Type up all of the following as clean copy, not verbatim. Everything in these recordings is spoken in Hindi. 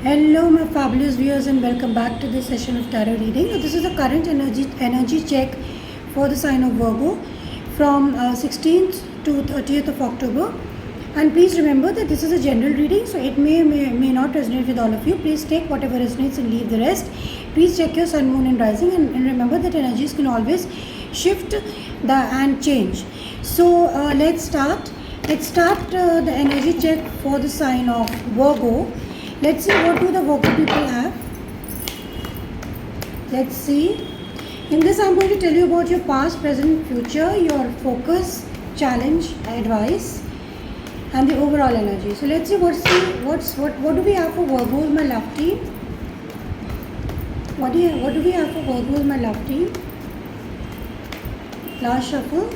Hello, my fabulous viewers, and welcome back to this session of tarot reading. This is a current energy check for the sign of Virgo from 16th to 30th of October. And please remember that this is a general reading, so it may not resonate with all of you. Please take whatever resonates and leave the rest. Please check your sun, moon, and rising, and remember that energies can always shift and change. So let's start. Let's start the energy check for the sign of Virgo. Let's see what do the Virgo people have. Let's see. In this, I'm going to tell you about your past, present, future, your focus, challenge, advice, and the overall energy. So let's see what do we have for Virgo, my love team. What do we have for Virgo, my love team? Last shuffle.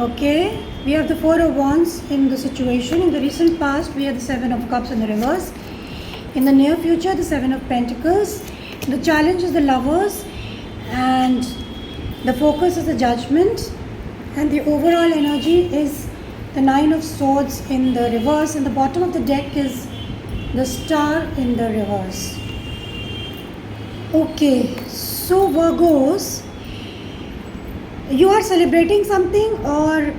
Okay, we have the Four of Wands in the situation. In the recent past, we have the Seven of Cups in the reverse. In the near future, the Seven of Pentacles. The challenge is the Lovers, and the focus is the Judgment, and the overall energy is the Nine of Swords in the reverse, and the bottom of the deck is the Star in the reverse. Okay, so Virgos, you are celebrating something, or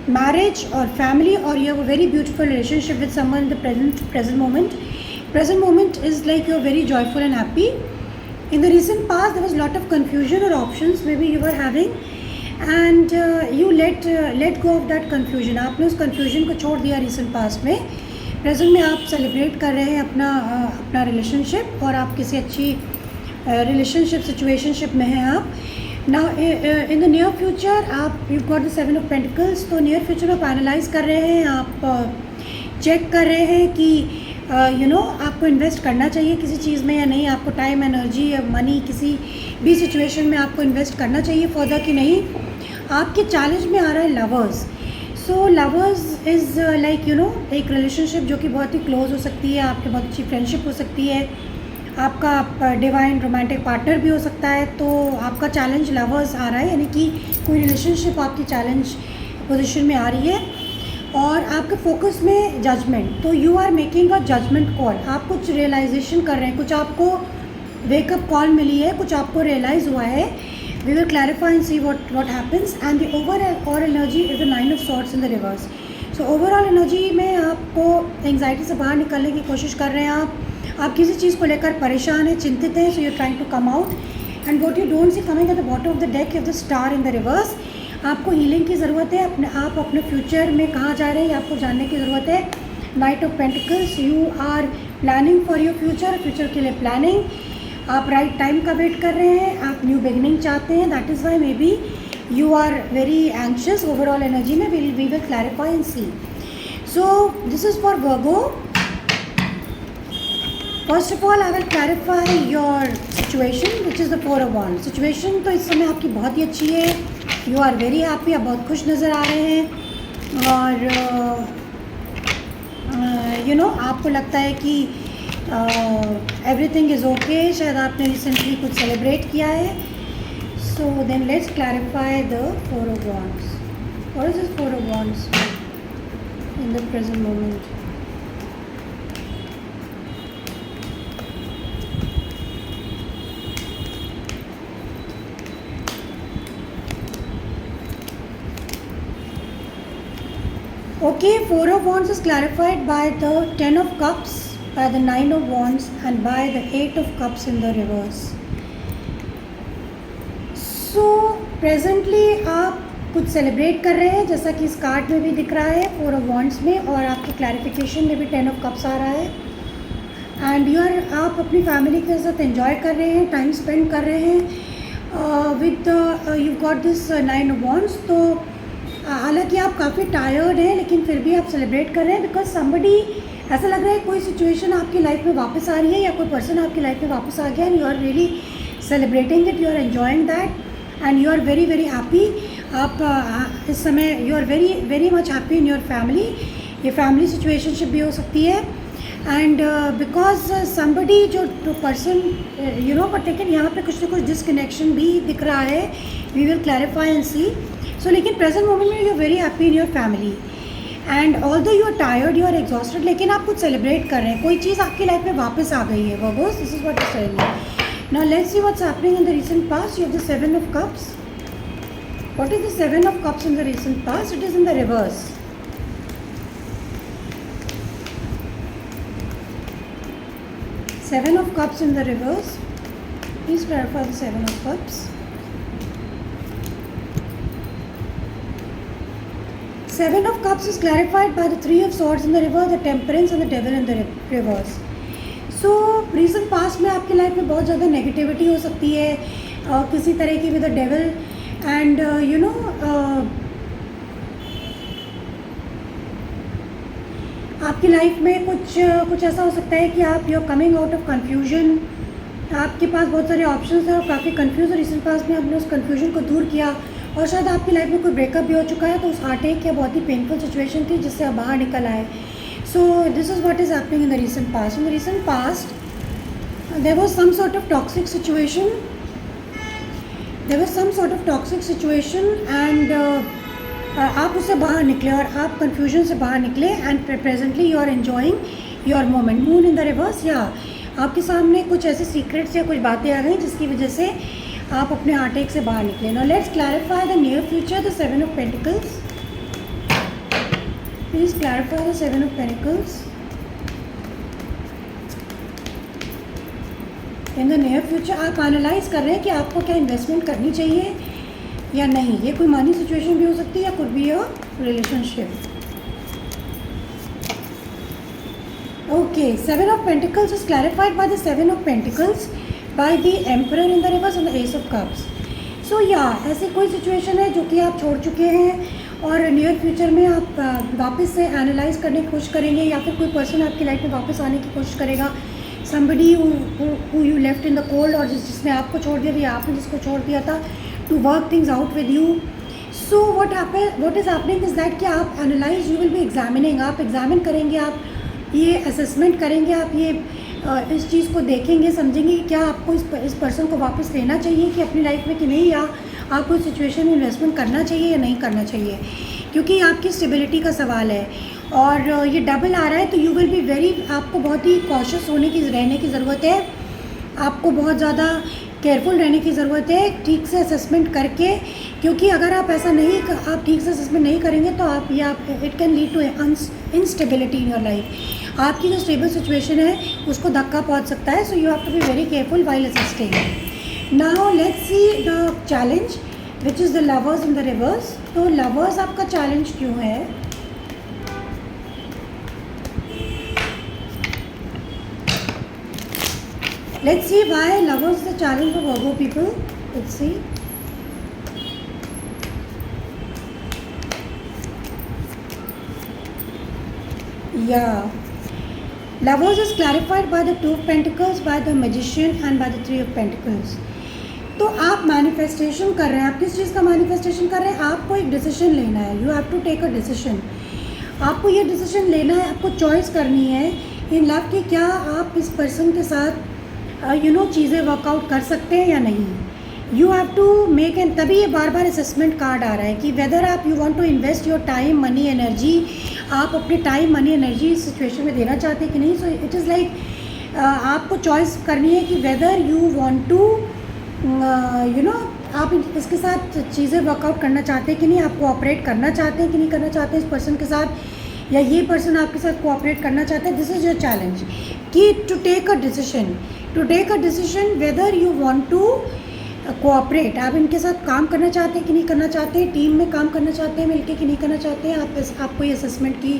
marriage or family, or you have a very beautiful relationship with someone in the present moment. Present moment is like you're very joyful and happy. In the recent past, there was a lot of confusion or options maybe you were having, and you let go of that confusion. आपने उस confusion को छोड़ दिया recent past में. Present में आप celebrate कर रहे हैं अपना relationship, और आप किसी अच्छी relationship situationship में हैं आप. Now in the near future, you've got the Seven of Pentacles. तो near future में आप analyze कर रहे हैं, आप check कर रहे हैं कि आपको इन्वेस्ट करना चाहिए किसी चीज़ में या नहीं, आपको टाइम, एनर्जी या मनी किसी भी सिचुएशन में आपको इन्वेस्ट करना चाहिए फर्दर कि नहीं. आपके चैलेंज में आ रहा है lovers. So lovers is like एक रिलेशनशिप जो कि बहुत ही क्लोज हो सकती है, आपकी बहुत अच्छी फ्रेंडशिप हो सकती है, आपका डिवाइन रोमांटिक पार्टनर भी हो सकता है. तो आपका चैलेंज लवर्स आ रहा है, यानी कि कोई रिलेशनशिप आपकी चैलेंज पोजीशन में आ रही है, और आपके फोकस में जजमेंट. तो you are making a judgement call. आप कुछ रियलाइजेशन कर रहे हैं, कुछ आपको वेकअप कॉल मिली है, कुछ आपको रियलाइज़ हुआ है. We will clarify and see what happens. And the overall energy is the nine of swords in the reverse. So overall energy में आपको एंग्जाइटी से बाहर निकलने की कोशिश कर रहे हैं. आप किसी चीज़ को लेकर परेशान हैं, चिंतित हैं. So you trying to come out, and what you don't see coming at the bottom of the deck is the star in the reverse. आपको हीलिंग की ज़रूरत है. आप अपने फ्यूचर में कहाँ जा रहे हैं आपको जानने की ज़रूरत है. Knight of pentacles, you are planning for your future के लिए प्लानिंग. आप राइट टाइम का वेट कर रहे हैं, आप न्यू बिगनिंग चाहते हैं. That is why maybe you are very anxious. Overall energy में we will clarify and see. So this is for Virgo. First of all I will clarify your situation which is the four of wands. Situation तो इस समय आपकी बहुत ही अच्छी है. यू आर वेरी हैप्पी, आप बहुत खुश नज़र आ रहे हैं, और आपको लगता है कि एवरीथिंग इज़ ओके. शायद आपने रिसेंटली कुछ सेलिब्रेट किया है. So then let's clarify the four of wands. What is this four of wands in the present moment? Okay, Four of Wands is clarified by the Ten of Cups, by the Nine of Wands, and by the Eight of Cups in the reverse. So presently आप कुछ सेलिब्रेट कर रहे हैं, जैसा कि इस कार्ड में भी दिख रहा है Four of Wands में, और आपकी क्लैरिफिकेशन में भी Ten of Cups आ रहा है. एंड आप अपनी फैमिली के साथ एंजॉय कर रहे हैं, टाइम स्पेंड कर रहे हैं with you got this nine of wands. तो हालांकि आप काफ़ी टायर्ड हैं, लेकिन फिर भी आप सेलिब्रेट कर रहे हैं बिकॉज समबडी, ऐसा लग रहा है कोई सिचुएशन आपकी लाइफ में वापस आ रही है, या कोई पर्सन आपकी लाइफ में वापस आ गया, and you are really celebrating it, you are enjoying that, and you are very very happy. आप इस समय you are very very much happy in your family. ये फैमिली सिचुएशनशिप भी हो सकती है, एंड बिकॉज समबडी जो पर्सन बट लेकिन यहाँ पे कुछ ना कुछ डिसकनेक्शन भी दिख रहा है. We will clarify and see. So लेकिन प्रेजेंट मोमेंट में you are very happy in your family and although you are tired, you are exhausted, लेकिन आप कुछ सेलिब्रेट कर रहे हैं, कोई चीज़ आपकी लाइफ में वापस आ गई है Virgo's. This is what is telling you. Now let's see what's happening in the recent past. You have the 7 of cups. What is the 7 of cups in the recent past? It is in the reverse. Seven of Cups in the reverse. Please clarify the 7 of Cups. 7 of Cups is clarified by the 3 of Swords in the reverse, the Temperance and the Devil in the reverse. So recent past में आपकी लाइफ में बहुत ज़्यादा नेगेटिविटी हो सकती है, किसी तरह की with the devil and you know आपकी लाइफ में कुछ ऐसा हो सकता है कि आप you are coming out of confusion. आपके पास बहुत सारे ऑप्शंस हैं और काफ़ी कंफ्यूज है. रिसेंट पास्ट में आपने उस कन्फ्यूजन को दूर किया और शायद आपकी लाइफ में कोई ब्रेकअप भी हो चुका है, तो उस हार्ट-एक या बहुत ही पेनफुल सिचुएशन थी जिससे आप बाहर निकल आए. So this is what is happening in the recent past. In the recent past there was some sort of toxic situation. And आप उससे बाहर निकले और आप कन्फ्यूजन से बाहर निकले and presently you are enjoying your moment. Moon in the reverse. या आपके सामने कुछ ऐसे सीक्रेट्स या कुछ बातें आ गई जिसकी वजह से आप अपने हार्ट-एक से बाहर निकले. Now let's clarify the near future, the 7 of pentacles. Please clarify the 7 of pentacles. In the near future आप एनालाइज कर रहे हैं कि आपको क्या इन्वेस्टमेंट करनी चाहिए या नहीं. ये कोई मनी सिचुएशन भी हो सकती है या could be a relationship. Okay, 7 of pentacles is clarified by the 7 of pentacles by the emperor in the reverse and the ace of cups. So या ऐसी कोई सिचुएशन है जो कि आप छोड़ चुके हैं और नियर फ्यूचर में आप वापस से एनालाइज करने की कोशिश करेंगे या फिर कोई पर्सन आपकी लाइफ में वापस आने की कोशिश करेगा. somebody who you left in the cold और जिसने आपको छोड़ दिया था या आपने जिसको छोड़ दिया था, to work things out with you. So what is happening is that कि आप analyze, you will be examining, आप examine करेंगे, आप ये assessment करेंगे, आप ये इस चीज़ को देखेंगे, समझेंगे कि क्या आपको इस पर्सन को वापस लेना चाहिए कि अपनी लाइफ में कि नहीं, या आपको इस सिचुएशन में इन्वेस्टमेंट करना चाहिए या नहीं करना चाहिए, क्योंकि आपकी स्टेबिलिटी का सवाल है और ये डबल आ रहा है. तो यू विल बी वेरी, आपको बहुत ही कॉशियस रहने की ज़रूरत है, आपको बहुत ज़्यादा केयरफुल रहने की ज़रूरत है, ठीक से असेसमेंट करके, क्योंकि अगर आप ऐसा नहीं, आप ठीक से असेसमेंट नहीं करेंगे तो आप it can lead to instability in your life. आपकी जो स्टेबल सिचुएशन है उसको धक्का पहुंच सकता है. So you have to be very careful while assisting. Now let's see the challenge which is the lovers in the reverse. तो लवर्स आपका चैलेंज क्यों है? Let's see why lovers is the challenge for Virgo people. Let's see. Yeah. Lovers is clarified by the 2 of Pentacles, by the Magician and by the 3 of Pentacles. तो आप मैनिफेस्टेशन कर रहे हैं. आप किस चीज़ का मैनिफेस्टेशन कर रहे हैं? आपको एक डिसीजन लेना है. You have to take a decision. आपको ये डिसीजन लेना है, आपको चॉइस करनी है इन लव कि क्या आप इस पर्सन के साथ चीज़ें वर्कआउट कर सकते हैं या नहीं. You have to make an, तभी ये बार बार असेसमेंट कार्ड आ रहा है कि वेदर आप you want to invest your time, money, energy, आप अपने टाइम, मनी, एनर्जी इस सिचुएशन में देना चाहते हैं कि नहीं. सो इट इज़ लाइक आपको चॉइस करनी है कि वेदर यू वांट टू आप इसके साथ चीज़ें वर्कआउट करना चाहते हैं कि नहीं, आप कोऑपरेट करना चाहते हैं कि नहीं करना चाहते हैं इस पर्सन के साथ, या ये पर्सन आपके साथ कोऑपरेट करना चाहता है. दिस इज़ योर चैलेंज कि to take a decision whether you want to cooperate. आप इनके साथ काम करना चाहते हैं कि नहीं करना चाहते हैं, टीम में काम करना चाहते हैं मिलके कि नहीं करना चाहते हैं. आपको ये असेसमेंट की,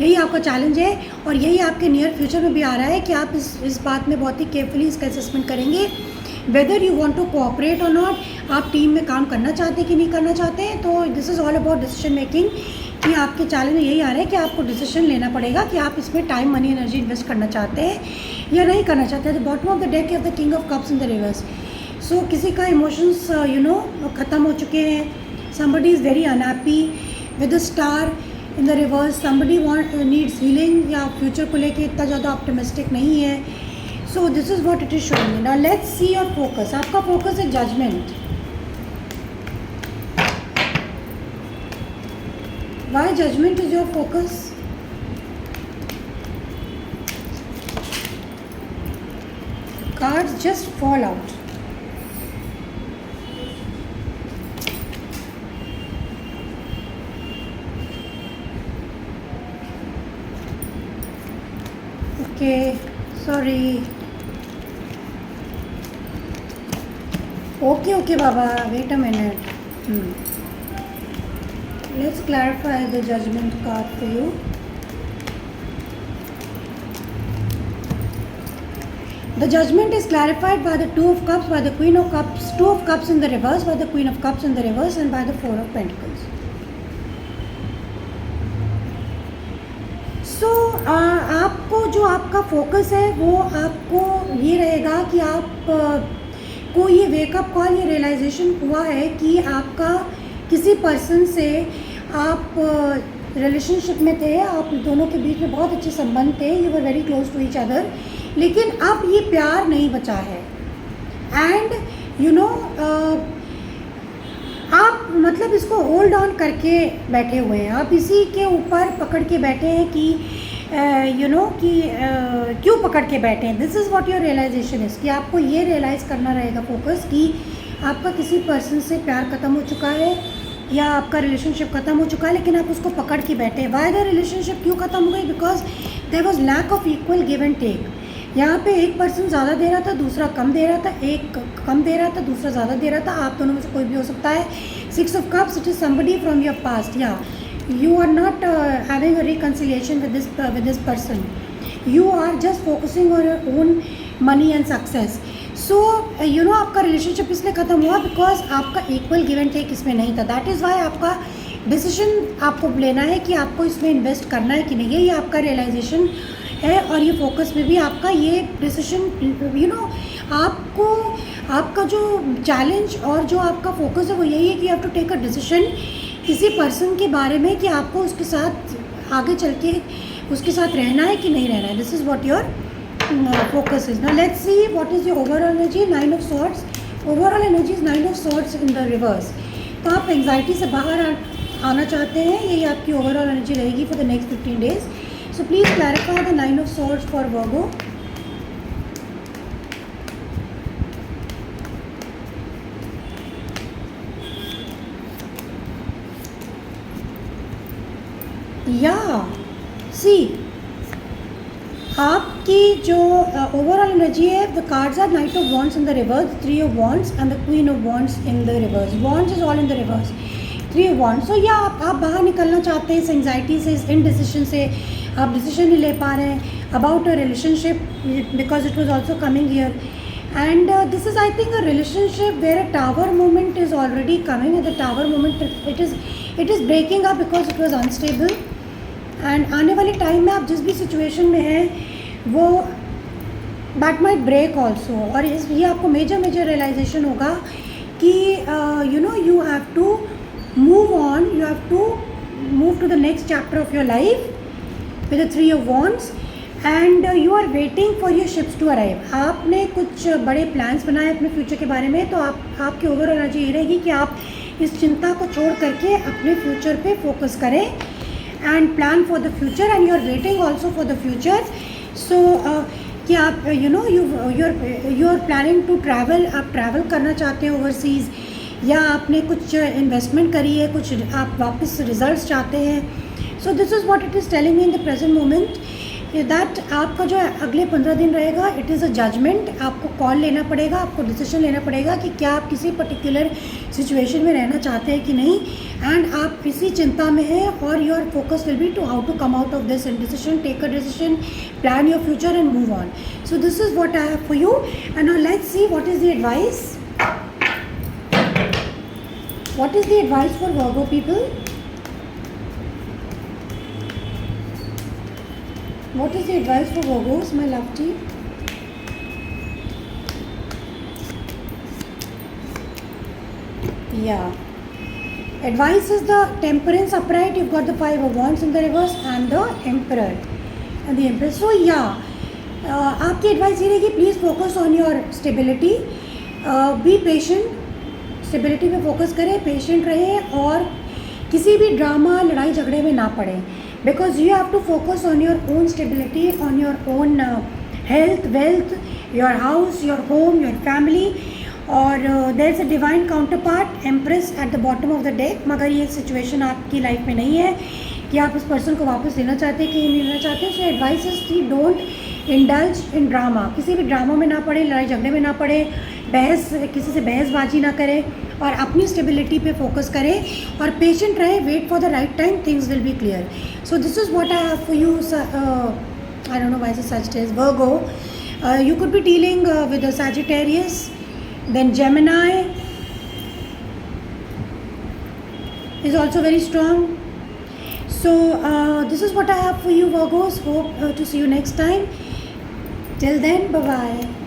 यही आपका चैलेंज है और यही आपके नियर फ्यूचर में भी आ रहा है कि आप इस बात में बहुत ही केयरफुली इसका असेसमेंट करेंगे whether you want to cooperate और नॉट. आप टीम में काम करना चाहते हैं कि नहीं करना चाहते हैं. तो this is all about decision making कि आपके चैलेंज में यही आ रहा है कि आपको डिसीजन लेना पड़ेगा कि आप इसमें टाइम, मनी, एनर्जी इन्वेस्ट करना चाहते हैं या नहीं करना चाहते हैं. The bottom of the deck of the king of cups in the reverse. So किसी का इमोशंस ख़त्म हो चुके हैं. Somebody is very unhappy with the star in the reverse. Somebody needs healing या फ्यूचर को लेके इतना ज़्यादा ऑप्टिमिस्टिक नहीं है. So this is what it is showing. Now let's see your focus. आपका फोकस है judgment. Why judgment is your focus? Cards just fall out. Okay, sorry. Okay, Baba. Wait a minute. Let's clarify the judgment card for you. The judgment is clarified by the Two of Cups, by the Queen of Cups, Two of Cups in the reverse, by the Queen of Cups in the reverse, and by the Four of Pentacles. So, आपको जो आपका फोकस है वो आपको ये रहेगा कि आप को ये वेकअप कॉल, ये रियलाइजेशन हुआ है कि आपका किसी पर्सन से आप रिलेशनशिप में थे, आप दोनों के बीच में बहुत अच्छे संबंध थे, you were very close to each other, लेकिन अब ये प्यार नहीं बचा है. एंड यू नो आप मतलब इसको होल्ड ऑन करके बैठे हुए हैं, आप इसी के ऊपर पकड़ के बैठे हैं कि कि क्यों पकड़ के बैठे हैं. This is what your realisation is कि आपको ये रियलाइज़ करना रहेगा फोकस कि आपका किसी पर्सन से प्यार ख़त्म हो चुका है या आपका रिलेशनशिप ख़त्म हो चुका है, लेकिन आप उसको पकड़ के बैठे हैं. वाई द रिलेशनशिप क्यों ख़त्म हो गई? Because there was lack of equal give and take. यहाँ पे एक पर्सन ज़्यादा दे रहा था, दूसरा कम दे रहा था, एक कम दे रहा था, दूसरा ज़्यादा दे रहा था. आप दोनों में से कोई भी हो सकता है. Six of cups, it is somebody from your past. या you are not having a reconciliation with this person. You are just focusing on your own money and success. So आपका रिलेशनशिप इसलिए ख़त्म हुआ बिकॉज आपका इक्वल गिव एंड टेक इसमें नहीं था. दैट इज़ वाई आपका डिसीजन आपको लेना है कि आपको इसमें इन्वेस्ट करना है कि नहीं है. ये आपका रियलाइजेशन है और ये फोकस में भी आपका ये डिसीजन आपको आपका जो चैलेंज और जो आपका फोकस है वो यही है कि you have to take a decision किसी पर्सन के बारे में कि आपको उसके साथ आगे चल के उसके साथ रहना है कि नहीं रहना है. This is what your focus is. Now let's see what is your overall energy. 9 of swords. Overall energy is 9 of swords in the reverse. तो आप एंग्जाइटी से बाहर आना चाहते हैं, यही आपकी ओवरऑल एनर्जी रहेगी for the next 15 days. So please clarify the 9 of swords for Virgo. या सी आपकी जो ओवरऑल एनर्जी है, the cards are knight of wands in the reverse, 3 of wands and the queen of wands in the reverse. Wands is all in the reverse, 3 of wands. So या आप बाहर निकलना चाहते हैं इस एंग्जाइटी से, इस इनडिसीजन से. आप डिसीजन नहीं ले पा रहे हैं about a relationship because it was also coming here. And this is, I think, a relationship where a tower moment is already coming. And the tower moment, it is breaking up because it was unstable. And आने वाले टाइम में आप जिस भी सिचुएशन में हैं वो that might break also. और ये आपको मेजर रियलाइजेशन होगा कि you have to move on. You have to move to the next chapter of your life with the 3 of wands. And you are waiting for your ships to arrive. आपने कुछ बड़े प्लान्स बनाए अपने फ्यूचर के बारे में, तो आपकी ओवरऑल एनर्जी ये रहेगी कि आप इस चिंता को छोड़ करके अपने फ्यूचर पे फोकस करें and plan for the future. And you are waiting also for the future. So कि आप you are planning to travel. आप ट्रैवल करना चाहते हैं ओवरसीज़, या आपने कुछ इन्वेस्टमेंट करी है, कुछ आप वापस रिजल्ट्स चाहते हैं. सो this is what it is telling me in the present moment that आपका जो अगले 15 दिन रहेगा, इट इज़ अ जजमेंट. आपको कॉल लेना पड़ेगा, आपको डिसीजन लेना पड़ेगा कि क्या आप किसी पर्टिकुलर सिचुएशन में रहना चाहते हैं कि नहीं. एंड आप इसी चिंता में हैं और your focus will be to how to come out of this decision. Take a decision, plan your future and move on. So this is what I have for you. And now let's see what is the advice. What is the advice for Virgo people? What is the advice for Virgos, my love team? Yeah. Advice is the Temperance upright. You've got the 5 of wands in the reverse and the Emperor. And the Empress. So yeah, आपकी एडवाइस ये रहेगी, please focus on your stability. Be patient. Stability पे फोकस करें, पेशेंट रहें और किसी भी ड्रामा लड़ाई झगड़े में ना पड़े, because you have to focus on your own stability, on your own health, wealth, your house, your home, your family. और there is a divine counterpart empress at the bottom of the deck. मगर ये सिचुएशन आपकी लाइफ में नहीं है कि आप उस पर्सन को वापस लेना चाहते हैं कि नहीं लेना चाहते. सो एडवाइस इज कि डोंट इंडल्ज इन ड्रामा. किसी भी ड्रामा में ना पड़े, लड़ाई झगड़े में ना पड़े, किसी से बहसबाजी ना करें और अपनी स्टेबिलिटी पे फोकस करें और पेशेंट रहे. Wait for the right time, things will be clear. So this is what I have for you. I don't know why such is Virgo. You could be dealing with a Sagittarius, then Gemini is also very strong. So this is what I have for you, Virgos. Hope to see you next time. Till then, bye bye.